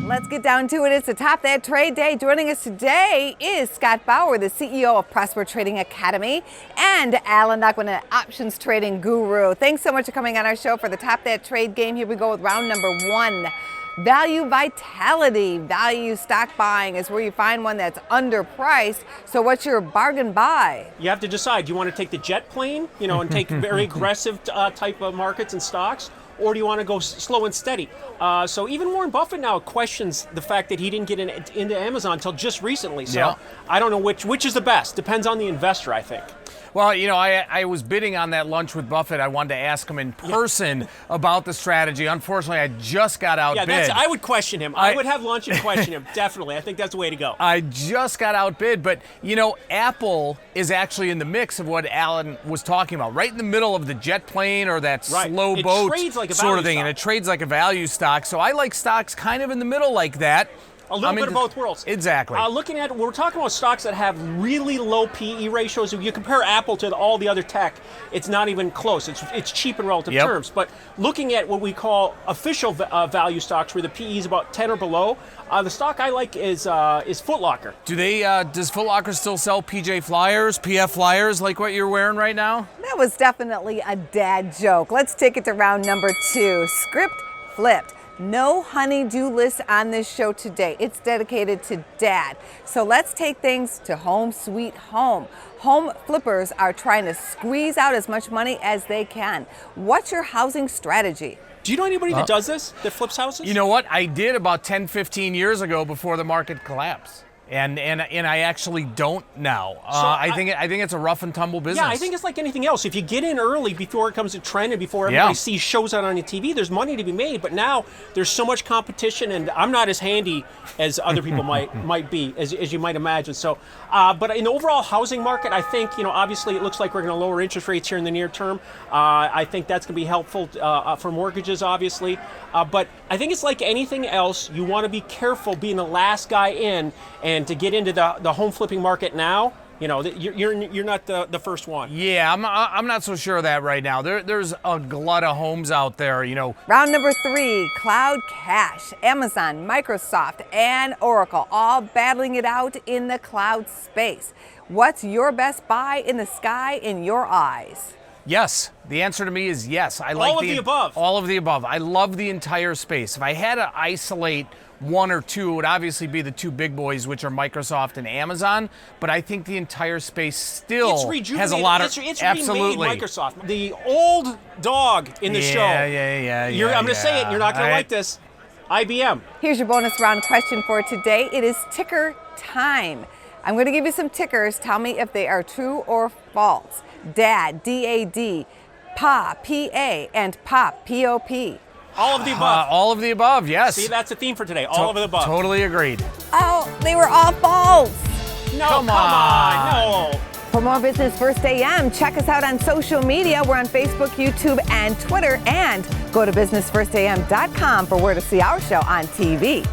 Let's get down to it. It's the Top That Trade Day. Joining us today is Scott Bauer, the CEO of Prosper Trading Academy, and Alan Nachman, an options trading guru. Thanks so much for coming on our show for the Top That Trade game. Here we go with round number one. Value vitality. Value stock buying is where you find one that's underpriced. So what's your bargain buy? You have to decide. Do you want to take the jet plane, and take very aggressive type of markets and stocks? Or do you want to go slow and steady? So even Warren Buffett now questions the fact that he didn't get into Amazon until just recently. So I don't know which is the best. Depends on the investor, I think. Well, I was bidding on that lunch with Buffett. I wanted to ask him in person about the strategy. Unfortunately, I just got outbid. Yeah, I would question him. I would have lunch and question him, definitely. I think that's the way to go. I just got outbid, but, Apple is actually in the mix of what Alan was talking about, right in the middle of the jet plane or that slow boat sort of thing, and it trades like a value stock. So I like stocks kind of in the middle like that. A little bit of both worlds. Exactly. We're talking about stocks that have really low PE ratios. If you compare Apple to all the other tech, it's not even close. It's cheap in relative terms. But looking at what we call official value stocks, where the PE is about 10 or below, the stock I like is Foot Locker. Does Foot Locker still sell PJ Flyers, PF Flyers, like what you're wearing right now? That was definitely a dad joke. Let's take it to round number two. Script flipped. No honey-do list on this show today. It's dedicated to Dad. So let's take things to home sweet home. Home flippers are trying to squeeze out as much money as they can. What's your housing strategy? Do you know anybody that does this, that flips houses? You know what? I did about 10, 15 years ago before the market collapsed. And I actually don't now. I think it's a rough and tumble business. Yeah, I think it's like anything else. If you get in early before it comes to trend and before everybody sees shows out on your TV, there's money to be made. But now there's so much competition, and I'm not as handy as other people might be, as you might imagine. So, but in the overall housing market, I think obviously it looks like we're going to lower interest rates here in the near term. I think that's going to be helpful for mortgages, obviously. But I think it's like anything else. You want to be careful being the last guy in, and to get into the home flipping market now, you're not the first one. Yeah, I'm not so sure of that right now. There's a glut of homes out there, Round number three, Cloud Cash. Amazon, Microsoft, and Oracle all battling it out in the cloud space. What's your best buy in the sky in your eyes? Yes. The answer to me is yes. I like all of the above. All of the above. I love the entire space. If I had to isolate one or two, it would obviously be the two big boys, which are Microsoft and Amazon. But I think the entire space still has a lot of it's absolutely. Microsoft, the old dog in the show. Yeah. I'm going to say it. You're not going to like this. IBM. Here's your bonus round question for today. It is ticker time. I'm going to give you some tickers. Tell me if they are true or false. Dad, D-A-D, Pa, P-A, and Pop, P-O-P. All of the above. All of the above, yes. See, that's the theme for today. All of the above. Totally agreed. Oh, they were all false. No, come on. No. For more Business First AM, check us out on social media. We're on Facebook, YouTube, and Twitter. And go to businessfirstam.com for where to see our show on TV.